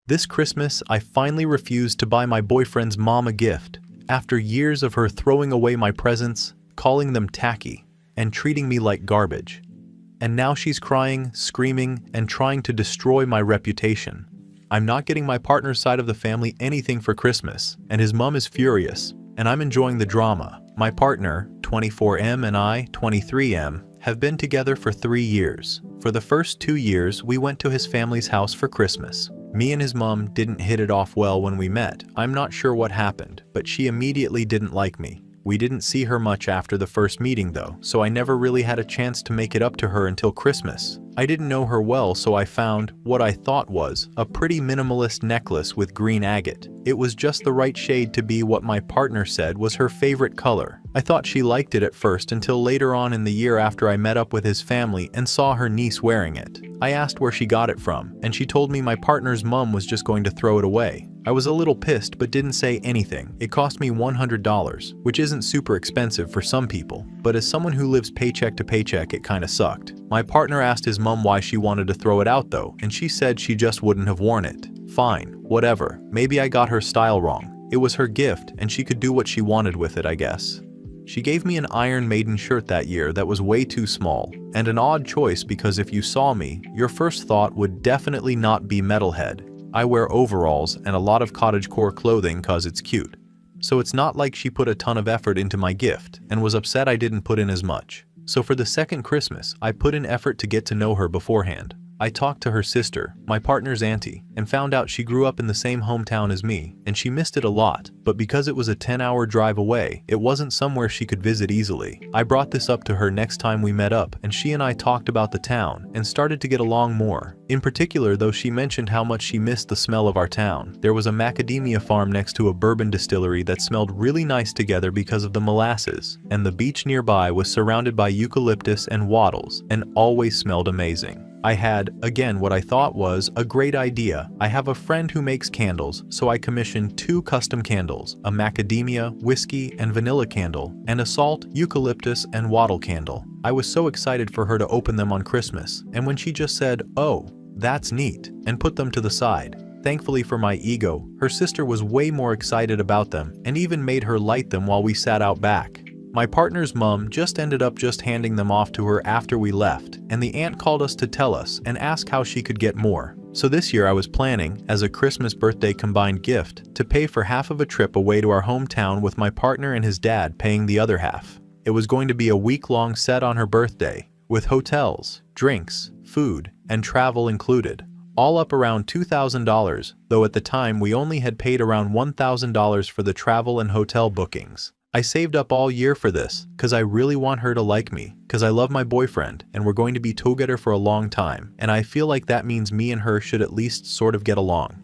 This Christmas, I finally refused to buy my boyfriend's mom a gift, after years of her throwing away my presents, calling them tacky, and treating me like garbage. And now she's crying, screaming, and trying to destroy my reputation. I'm not getting my partner's side of the family anything for Christmas, and his mom is furious, and I'm enjoying the drama. My partner, 24M, and I, 23M, have been together for 3 years. For the first 2 years, we went to his family's house for Christmas. Me and his mom didn't hit it off well when we met. I'm not sure what happened, but she immediately didn't like me. We didn't see her much after the first meeting though, so I never really had a chance to make it up to her until Christmas. I didn't know her well, so I found what I thought was a pretty minimalist necklace with green agate. It was just the right shade to be what my partner said was her favorite color. I thought she liked it at first until later on in the year after I met up with his family and saw her niece wearing it. I asked where she got it from, and she told me my partner's mom was just going to throw it away. I was a little pissed but didn't say anything. It cost me $100, which isn't super expensive for some people, but as someone who lives paycheck to paycheck, it kinda sucked. My partner asked his mom why she wanted to throw it out though, and she said she just wouldn't have worn it. Fine, whatever, maybe I got her style wrong. It was her gift, and she could do what she wanted with it, I guess. She gave me an Iron Maiden shirt that year that was way too small, and an odd choice because if you saw me, your first thought would definitely not be metalhead. I wear overalls and a lot of cottagecore clothing cause it's cute. So it's not like she put a ton of effort into my gift and was upset I didn't put in as much. So for the second Christmas, I put in effort to get to know her beforehand. I talked to her sister, my partner's auntie, and found out she grew up in the same hometown as me, and she missed it a lot, but because it was a 10-hour drive away, it wasn't somewhere she could visit easily. I brought this up to her next time we met up, and she and I talked about the town and started to get along more. In particular, though, she mentioned how much she missed the smell of our town. There was a macadamia farm next to a bourbon distillery that smelled really nice together because of the molasses, and the beach nearby was surrounded by eucalyptus and wattles and always smelled amazing. I had, again, what I thought was a great idea. I have a friend who makes candles, so I commissioned 2 custom candles, a macadamia, whiskey, and vanilla candle, and a salt, eucalyptus, and wattle candle. I was so excited for her to open them on Christmas, and when she just said, "Oh, that's neat," and put them to the side. Thankfully for my ego, her sister was way more excited about them and even made her light them while we sat out back. My partner's mom just ended up handing them off to her after we left, and the aunt called us to tell us and ask how she could get more. So this year I was planning, as a Christmas birthday combined gift, to pay for half of a trip away to our hometown with my partner and his dad paying the other half. It was going to be a week-long set on her birthday, with hotels, drinks, food, and travel included. All up around $2,000, though at the time we only had paid around $1,000 for the travel and hotel bookings. I saved up all year for this, cause I really want her to like me, cause I love my boyfriend, and we're going to be together for a long time, and I feel like that means me and her should at least sort of get along.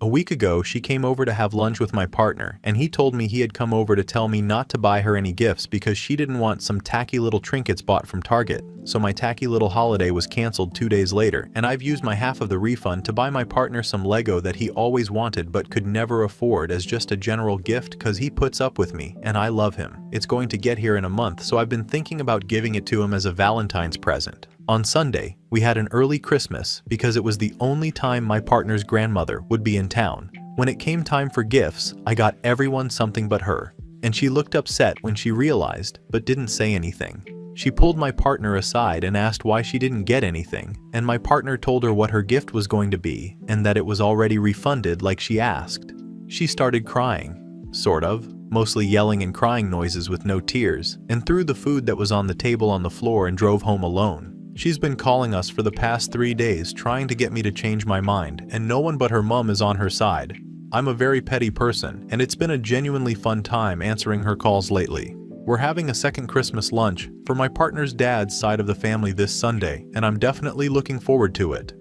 A week ago, she came over to have lunch with my partner, and he told me he had come over to tell me not to buy her any gifts because she didn't want some tacky little trinkets bought from Target. So my tacky little holiday was canceled 2 days later, and I've used my half of the refund to buy my partner some Lego that he always wanted but could never afford as just a general gift cause he puts up with me, and I love him. It's going to get here in a month, so I've been thinking about giving it to him as a Valentine's present. On Sunday, we had an early Christmas because it was the only time my partner's grandmother would be in town. When it came time for gifts, I got everyone something but her, and she looked upset when she realized, but didn't say anything. She pulled my partner aside and asked why she didn't get anything, and my partner told her what her gift was going to be and that it was already refunded like she asked. She started crying, sort of, mostly yelling and crying noises with no tears, and threw the food that was on the table on the floor and drove home alone. She's been calling us for the past 3 days trying to get me to change my mind, and no one but her mom is on her side. I'm a very petty person, and it's been a genuinely fun time answering her calls lately. We're having a second Christmas lunch for my partner's dad's side of the family this Sunday, and I'm definitely looking forward to it.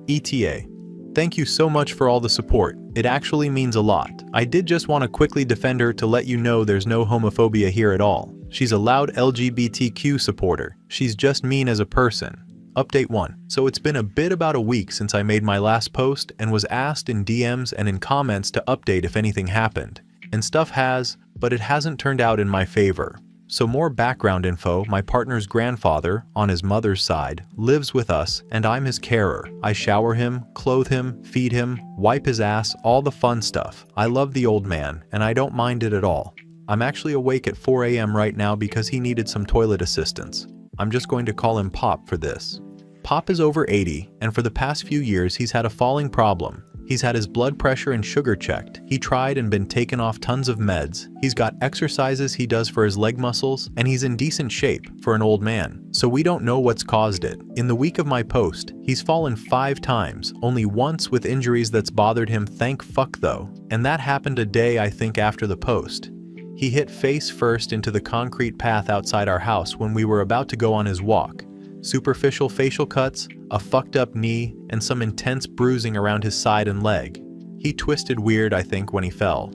ETA. Thank you so much for all the support. It actually means a lot. I did just want to quickly defend her to let you know there's no homophobia here at all. She's a loud LGBTQ supporter. She's just mean as a person. Update 1. So it's been about a week since I made my last post and was asked in DMs and in comments to update if anything happened. And stuff has, but it hasn't turned out in my favor. So more background info: my partner's grandfather, on his mother's side, lives with us and I'm his carer. I shower him, clothe him, feed him, wipe his ass, all the fun stuff. I love the old man and I don't mind it at all. I'm actually awake at 4 a.m. right now because he needed some toilet assistance. I'm just going to call him Pop for this. Pop is over 80 and for the past few years he's had a falling problem. He's had his blood pressure and sugar checked. He tried and been taken off tons of meds. He's got exercises he does for his leg muscles, and he's in decent shape for an old man. So we don't know what's caused it. In the week of my post, he's fallen 5 times, only once with injuries that's bothered him, thank fuck though. And that happened a day I think after the post. He hit face first into the concrete path outside our house when we were about to go on his walk. Superficial facial cuts, a fucked up knee, and some intense bruising around his side and leg. He twisted weird, I think, when he fell.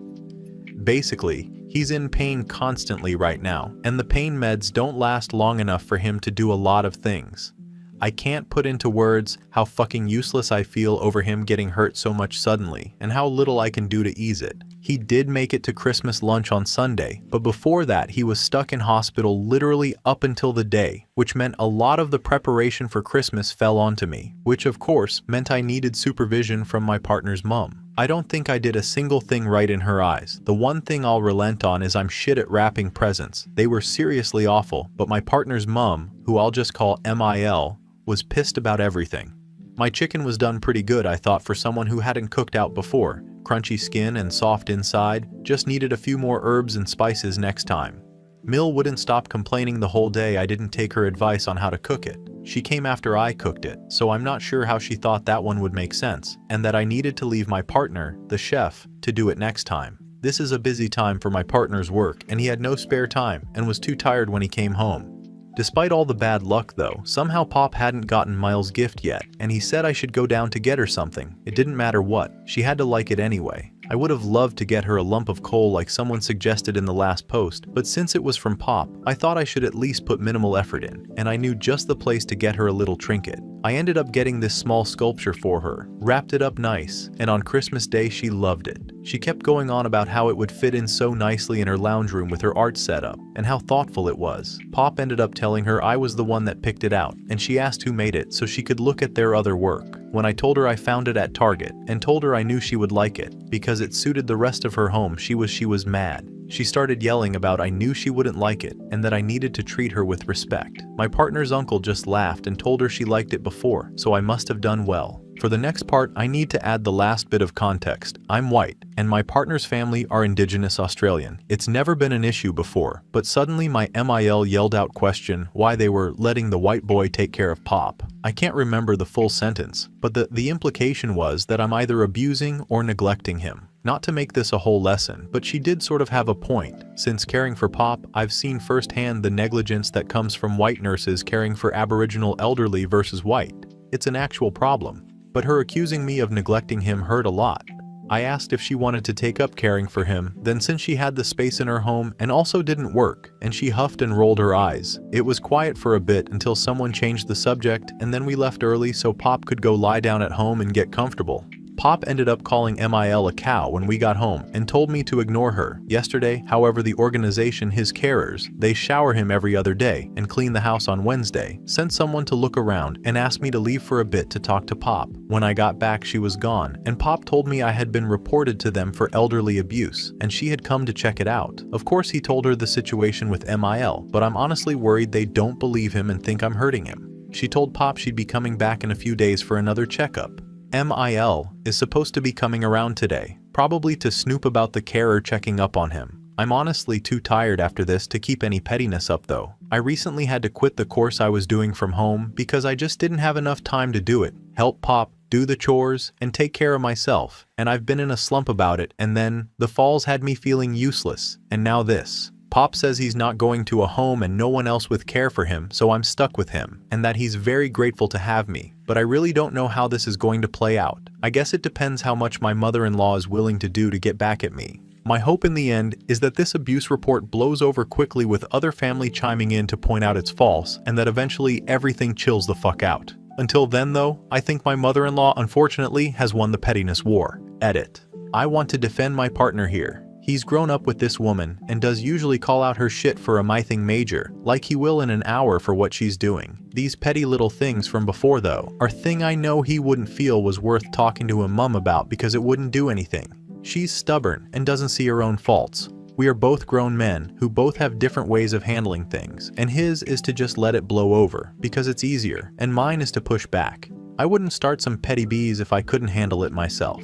Basically, he's in pain constantly right now, and the pain meds don't last long enough for him to do a lot of things. I can't put into words how fucking useless I feel over him getting hurt so much suddenly, and how little I can do to ease it. He did make it to Christmas lunch on Sunday, but before that he was stuck in hospital literally up until the day, which meant a lot of the preparation for Christmas fell onto me, which of course meant I needed supervision from my partner's mom. I don't think I did a single thing right in her eyes. The one thing I'll relent on is I'm shit at wrapping presents. They were seriously awful, but my partner's mom, who I'll just call MIL, was pissed about everything. My chicken was done pretty good, I thought, for someone who hadn't cooked out before. Crunchy skin and soft inside, just needed a few more herbs and spices next time. Mill wouldn't stop complaining the whole day I didn't take her advice on how to cook it. She came after I cooked it, so I'm not sure how she thought that one would make sense, and that I needed to leave my partner, the chef, to do it next time. This is a busy time for my partner's work, and he had no spare time and was too tired when he came home. Despite all the bad luck though, somehow Pop hadn't gotten Miles' gift yet, and he said I should go down to get her something. It didn't matter what, she had to like it anyway. I would have loved to get her a lump of coal like someone suggested in the last post, but since it was from Pop, I thought I should at least put minimal effort in, and I knew just the place to get her a little trinket. I ended up getting this small sculpture for her, wrapped it up nice, and on Christmas Day she loved it. She kept going on about how it would fit in so nicely in her lounge room with her art setup, and how thoughtful it was. Pop ended up telling her I was the one that picked it out, and she asked who made it so she could look at their other work. When I told her I found it at Target, and told her I knew she would like it, because it suited the rest of her home, she was mad. She started yelling about I knew she wouldn't like it, and that I needed to treat her with respect. My partner's uncle just laughed and told her she liked it before, so I must have done well. For the next part, I need to add the last bit of context. I'm white, and my partner's family are Indigenous Australian. It's never been an issue before, but suddenly my MIL yelled out question why they were letting the white boy take care of Pop. I can't remember the full sentence, but the implication was that I'm either abusing or neglecting him. Not to make this a whole lesson, but she did sort of have a point. Since caring for Pop, I've seen firsthand the negligence that comes from white nurses caring for Aboriginal elderly versus white. It's an actual problem. But her accusing me of neglecting him hurt a lot. I asked if she wanted to take up caring for him, then since she had the space in her home and also didn't work, and she huffed and rolled her eyes. It was quiet for a bit until someone changed the subject, and then we left early so Pop could go lie down at home and get comfortable. Pop ended up calling MIL a cow when we got home and told me to ignore her. Yesterday, however, the organization His Carers, they shower him every other day and clean the house on Wednesday, sent someone to look around and asked me to leave for a bit to talk to Pop. When I got back, she was gone, and Pop told me I had been reported to them for elderly abuse, and she had come to check it out. Of course, he told her the situation with MIL, but I'm honestly worried they don't believe him and think I'm hurting him. She told Pop she'd be coming back in a few days for another checkup. MIL is supposed to be coming around today, probably to snoop about the carer checking up on him. I'm honestly too tired after this to keep any pettiness up though. I recently had to quit the course I was doing from home because I just didn't have enough time to do it, help Pop, do the chores, and take care of myself, and I've been in a slump about it, and then the falls had me feeling useless, and now this. Pop says he's not going to a home and no one else with care for him, so I'm stuck with him, and that he's very grateful to have me, but I really don't know how this is going to play out. I guess it depends how much my mother-in-law is willing to do to get back at me. My hope in the end is that this abuse report blows over quickly with other family chiming in to point out it's false, and that eventually everything chills the fuck out. Until then though, I think my mother-in-law unfortunately has won the pettiness war. Edit. I want to defend my partner here. He's grown up with this woman and does usually call out her shit for a nothing major, like he will in an hour for what she's doing. These petty little things from before though, are thing I know he wouldn't feel was worth talking to a mum about because it wouldn't do anything. She's stubborn and doesn't see her own faults. We are both grown men who both have different ways of handling things, and his is to just let it blow over because it's easier, and mine is to push back. I wouldn't start some petty bees if I couldn't handle it myself.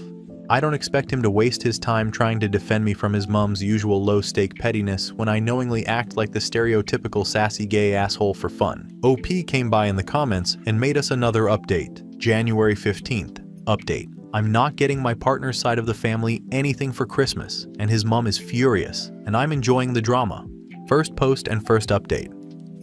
I don't expect him to waste his time trying to defend me from his mum's usual low-stake pettiness when I knowingly act like the stereotypical sassy gay asshole for fun. OP came by in the comments and made us another update. January 15th. Update. I'm not getting my partner's side of the family anything for Christmas, and his mum is furious, and I'm enjoying the drama. First post and first update.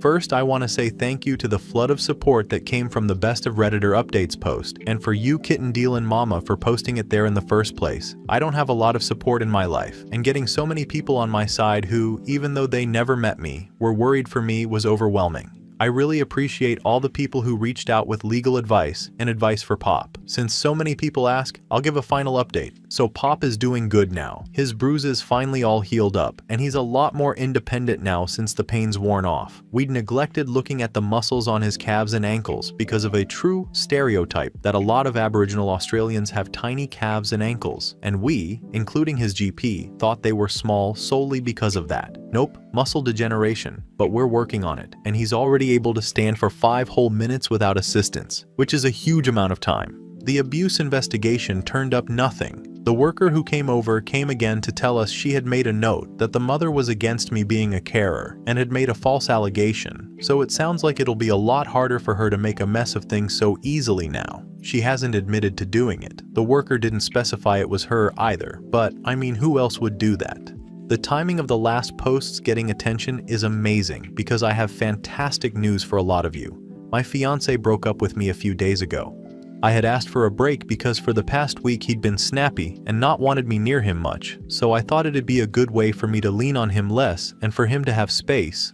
First, I want to say thank you to the flood of support that came from the Best of Redditor Updates post, and for you Kitten Dealin' Mama for posting it there in the first place. I don't have a lot of support in my life, and getting so many people on my side who, even though they never met me, were worried for me was overwhelming. I really appreciate all the people who reached out with legal advice and advice for Pop. Since so many people ask, I'll give a final update. So Pop is doing good now. His bruises finally all healed up, and he's a lot more independent now since the pain's worn off. We'd neglected looking at the muscles on his calves and ankles because of a true stereotype that a lot of Aboriginal Australians have tiny calves and ankles, and we, including his GP, thought they were small solely because of that. Nope, muscle degeneration, but we're working on it, and he's already able to stand for 5 whole minutes without assistance, which is a huge amount of time. The abuse investigation turned up nothing. The worker who came over came again to tell us she had made a note that the mother was against me being a carer and had made a false allegation, so it sounds like it'll be a lot harder for her to make a mess of things so easily now. She hasn't admitted to doing it. The worker didn't specify it was her either, but I mean, who else would do that? The timing of the last posts getting attention is amazing because I have fantastic news for a lot of you. My fiance broke up with me a few days ago. I had asked for a break because for the past week he'd been snappy and not wanted me near him much, so I thought it'd be a good way for me to lean on him less and for him to have space.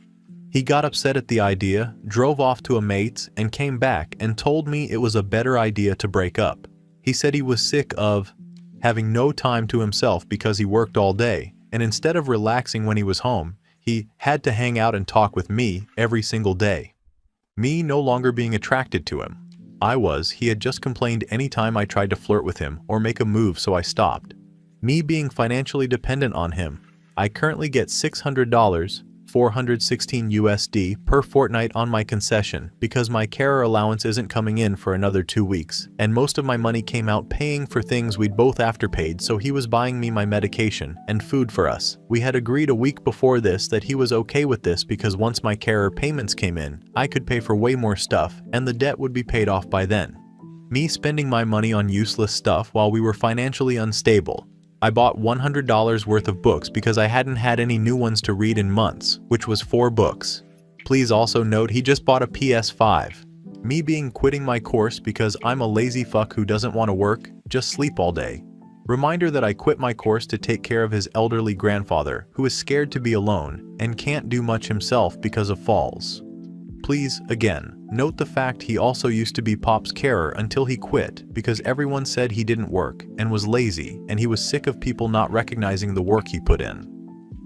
He got upset at the idea, drove off to a mate's, and came back and told me it was a better idea to break up. He said he was sick of having no time to himself because he worked all day, and instead of relaxing when he was home, he had to hang out and talk with me every single day. Me no longer being attracted to him. He had just complained anytime I tried to flirt with him or make a move, so I stopped. Me being financially dependent on him. I currently get $600, $416 per fortnight on my concession because my carer allowance isn't coming in for another 2 weeks, and most of my money came out paying for things we'd both afterpaid, so he was buying me my medication and food for us. We had agreed a week before this that he was okay with this because once my carer payments came in, I could pay for way more stuff and the debt would be paid off by then. Me spending my money on useless stuff while we were financially unstable. I bought $100 worth of books because I hadn't had any new ones to read in months, which was 4 books. Please also note he just bought a PS5. Me being quitting my course because I'm a lazy fuck who doesn't want to work, just sleep all day. Reminder that I quit my course to take care of his elderly grandfather who is scared to be alone and can't do much himself because of falls. Please, again, note the fact he also used to be Pop's carer until he quit because everyone said he didn't work and was lazy and he was sick of people not recognizing the work he put in.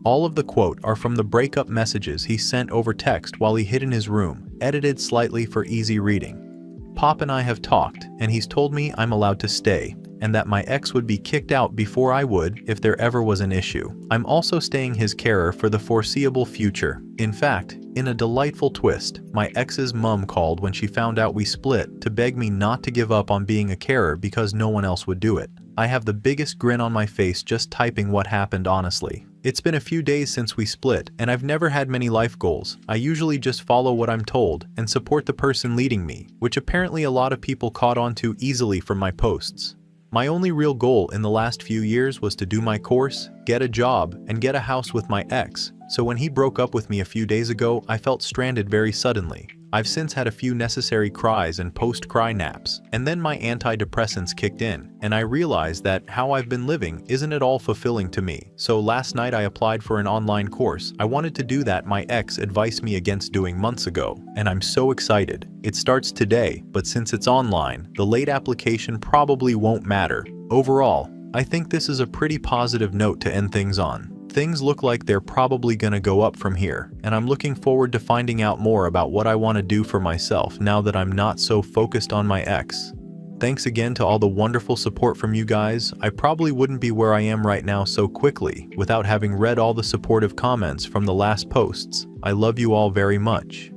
All of the quote are from the breakup messages he sent over text while he hid in his room, edited slightly for easy reading. Pop and I have talked and he's told me I'm allowed to stay and that my ex would be kicked out before I would if there ever was an issue. I'm also staying his carer for the foreseeable future. In fact, in a delightful twist, my ex's mum called when she found out we split to beg me not to give up on being a carer because no one else would do it. I have the biggest grin on my face just typing what happened honestly. It's been a few days since we split, and I've never had many life goals. I usually just follow what I'm told and support the person leading me, which apparently a lot of people caught on to easily from my posts. My only real goal in the last few years was to do my course, get a job, and get a house with my ex, so when he broke up with me a few days ago, I felt stranded very suddenly. I've since had a few necessary cries and post-cry naps, and then my antidepressants kicked in, and I realized that how I've been living isn't at all fulfilling to me. So last night I applied for an online course. I wanted to do that my ex advised me against doing months ago, and I'm so excited. It starts today, but since it's online, the late application probably won't matter. Overall, I think this is a pretty positive note to end things on. Things look like they're probably gonna go up from here, and I'm looking forward to finding out more about what I want to do for myself now that I'm not so focused on my ex. Thanks again to all the wonderful support from you guys. I probably wouldn't be where I am right now so quickly without having read all the supportive comments from the last posts. I love you all very much.